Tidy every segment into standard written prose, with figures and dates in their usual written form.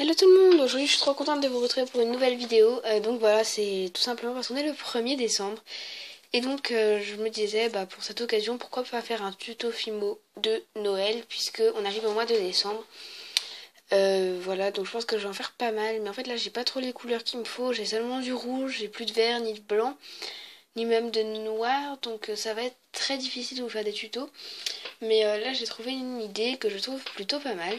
Hello tout le monde, aujourd'hui je suis trop contente de vous retrouver pour une nouvelle vidéo. Donc voilà, c'est tout simplement parce qu'on est le 1er décembre. Et donc je me disais, pour cette occasion, pourquoi pas faire un tuto Fimo de Noël, puisque on arrive au mois de décembre. Voilà, donc je pense que je vais en faire pas mal. Mais en fait là j'ai pas trop les couleurs qu'il me faut, j'ai seulement du rouge, j'ai plus de vert ni de blanc, ni même de noir. Donc ça va être très difficile de vous faire des tutos. Mais là j'ai trouvé une idée que je trouve plutôt pas mal.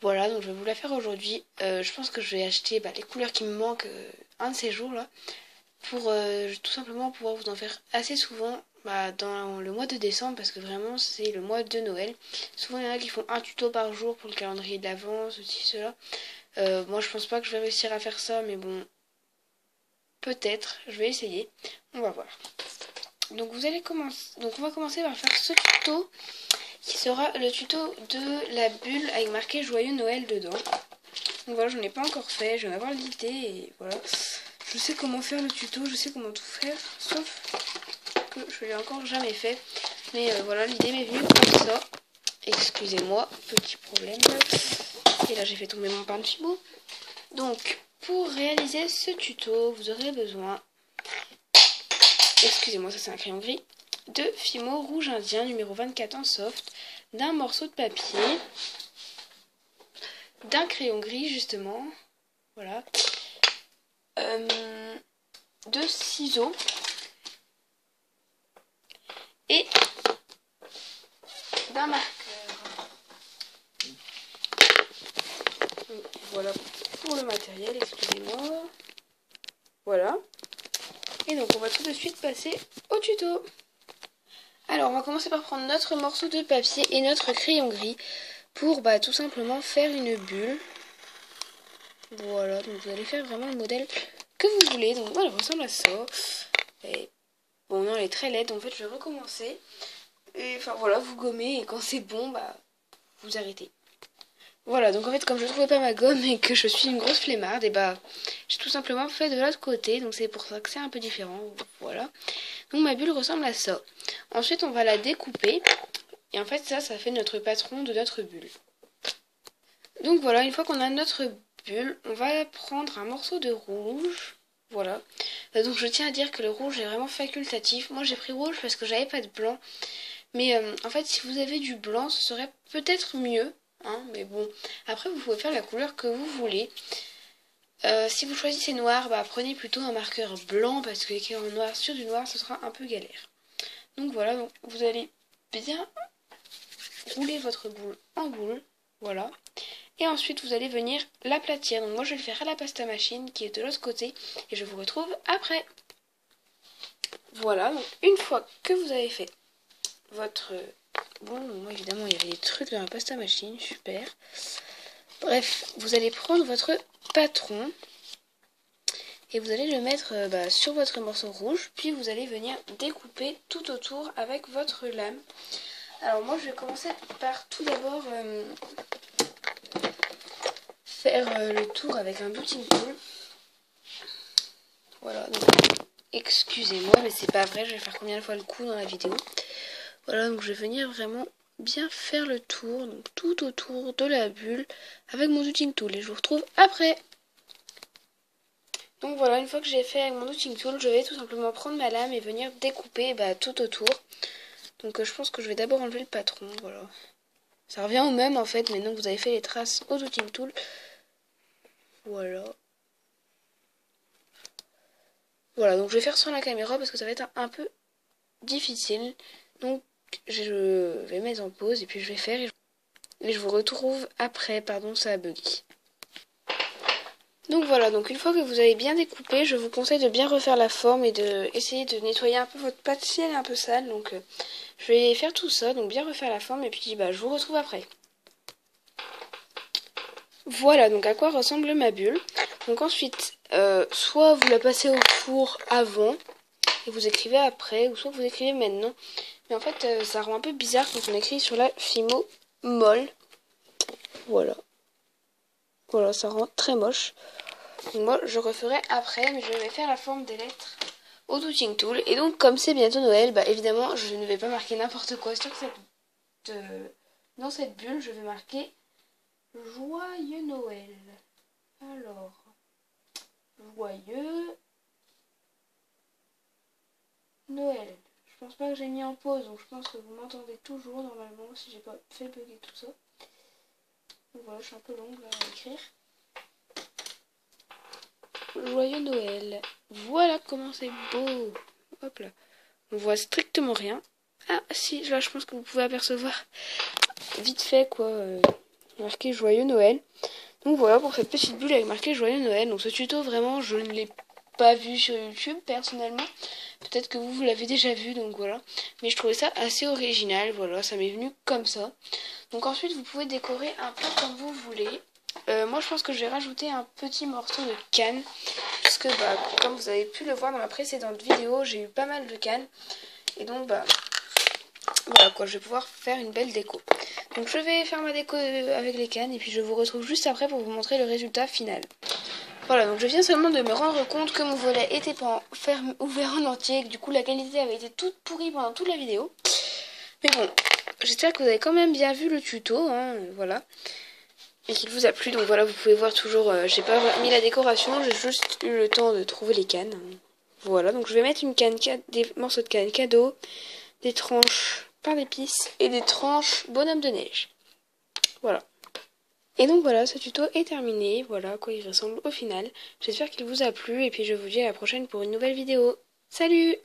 Voilà, donc je vais vous la faire aujourd'hui. Je pense que je vais acheter les couleurs qui me manquent un de ces jours-là pour tout simplement pouvoir vous en faire assez souvent dans le mois de décembre parce que vraiment c'est le mois de Noël. Souvent il y en a qui font un tuto par jour pour le calendrier de l'avant, ceci, cela. Moi je pense pas que je vais réussir à faire ça, mais bon, peut-être, je vais essayer. On va voir. Donc on va commencer par faire ce tuto qui sera le tuto de la bulle avec marqué Joyeux Noël dedans. Donc voilà, j'en ai pas encore fait, je viens d'avoir l'idée et voilà. Je sais comment faire le tuto, je sais comment tout faire, sauf que je l'ai encore jamais fait. Mais voilà, l'idée m'est venue comme ça. Excusez-moi, petit problème. Et là j'ai fait tomber mon pain de Fimo. Donc, pour réaliser ce tuto, vous aurez besoin, excusez-moi, ça c'est un crayon gris, de Fimo rouge indien numéro 24 en soft, d'un morceau de papier, d'un crayon gris justement, voilà, de ciseaux et d'un marqueur. Donc, voilà pour le matériel, excusez-moi. Voilà. Et donc on va tout de suite passer au tuto. Alors on va commencer par prendre notre morceau de papier et notre crayon gris pour tout simplement faire une bulle. Voilà, donc vous allez faire vraiment le modèle que vous voulez. Donc voilà, elle ressemble à ça. Et bon, non, elle est très laide, en fait je vais recommencer. Et enfin voilà, vous gommez et quand c'est bon, vous arrêtez. Voilà, donc en fait comme je trouvais pas ma gomme et que je suis une grosse flemmarde, et j'ai tout simplement fait de l'autre côté, donc c'est pour ça que c'est un peu différent. Voilà. Donc ma bulle ressemble à ça. Ensuite on va la découper. Et en fait ça fait notre patron de notre bulle. Donc voilà, une fois qu'on a notre bulle, on va prendre un morceau de rouge. Voilà. Donc je tiens à dire que le rouge est vraiment facultatif. Moi j'ai pris rouge parce que j'avais pas de blanc. Mais en fait si vous avez du blanc ce serait peut-être mieux. Hein, mais bon, après vous pouvez faire la couleur que vous voulez. Si vous choisissez noir, prenez plutôt un marqueur blanc parce que écrire en noir sur du noir ce sera un peu galère. Donc voilà, donc vous allez bien rouler votre boule en boule. Voilà. Et ensuite, vous allez venir l'aplatir. Donc moi, je vais le faire à la pasta machine qui est de l'autre côté. Et je vous retrouve après. Voilà, donc une fois que vous avez fait votre... Bon, moi, évidemment, il y avait des trucs dans la pasta machine. Super. Bref, vous allez prendre votre patron. Et vous allez le mettre sur votre morceau rouge. Puis vous allez venir découper tout autour avec votre lame. Alors moi, je vais commencer par tout d'abord... faire le tour avec un bouting tool. Voilà, donc excusez-moi, mais c'est pas vrai, je vais faire combien de fois le coup dans la vidéo. Voilà, donc je vais venir vraiment bien faire le tour, donc tout autour de la bulle avec mon bouting tool. Et je vous retrouve après. Donc voilà, une fois que j'ai fait avec mon bouting tool, je vais tout simplement prendre ma lame et venir découper tout autour. Donc je pense que je vais d'abord enlever le patron, voilà. Ça revient au même en fait, maintenant que vous avez fait les traces au bouting tool. Voilà. Voilà, donc je vais faire sans la caméra parce que ça va être un peu difficile. Donc je vais mettre en pause et puis je vais faire et je vous retrouve après. Pardon, ça a bugué. Donc voilà, donc une fois que vous avez bien découpé, je vous conseille de bien refaire la forme et de essayer de nettoyer un peu votre pâte si elle est un peu sale. Donc je vais faire tout ça, donc bien refaire la forme et puis je vous retrouve après. Voilà donc à quoi ressemble ma bulle. Donc ensuite, soit vous la passez au four avant et vous écrivez après, ou soit vous écrivez maintenant. Mais en fait, ça rend un peu bizarre quand on écrit sur la Fimo molle. Voilà. Voilà, ça rend très moche. Donc moi, je referai après, mais je vais faire la forme des lettres au Touching Tool. Et donc, comme c'est bientôt Noël, évidemment, je ne vais pas marquer n'importe quoi. C'est sûr que dans cette bulle, je vais marquer Joyeux Noël. Alors, joyeux Noël. Je pense pas que j'ai mis en pause, donc je pense que vous m'entendez toujours normalement si j'ai pas fait bugger tout ça. Donc voilà, je suis un peu longue là à écrire. Joyeux Noël. Voilà comment c'est beau. Hop là. On voit strictement rien. Ah si, là je pense que vous pouvez apercevoir vite fait quoi. Marqué Joyeux Noël. Donc voilà pour cette petite bulle avec marqué Joyeux Noël. Donc ce tuto vraiment je ne l'ai pas vu sur YouTube personnellement. Peut-être que vous l'avez déjà vu, donc voilà. Mais je trouvais ça assez original, voilà, ça m'est venu comme ça. Donc ensuite, vous pouvez décorer un peu comme vous voulez. Moi, je pense que je vais rajouter un petit morceau de canne. Puisque, bah, comme vous avez pu le voir dans ma précédente vidéo, j'ai eu pas mal de cannes. Et donc, bah, voilà quoi, je vais pouvoir faire une belle déco. Donc je vais faire ma déco avec les cannes et puis je vous retrouve juste après pour vous montrer le résultat final. Voilà, donc je viens seulement de me rendre compte que mon volet était pas ouvert en entier, et que du coup la qualité avait été toute pourrie pendant toute la vidéo. Mais bon, j'espère que vous avez quand même bien vu le tuto, hein, voilà. Et qu'il vous a plu, donc voilà, vous pouvez voir toujours, j'ai pas mis la décoration, j'ai juste eu le temps de trouver les cannes. Voilà, donc je vais mettre une canne, des morceaux de canne cadeau, des tranches pain d'épices et des tranches bonhomme de neige. Voilà. Et donc voilà, ce tuto est terminé, voilà à quoi il ressemble au final. J'espère qu'il vous a plu et puis je vous dis à la prochaine pour une nouvelle vidéo. Salut!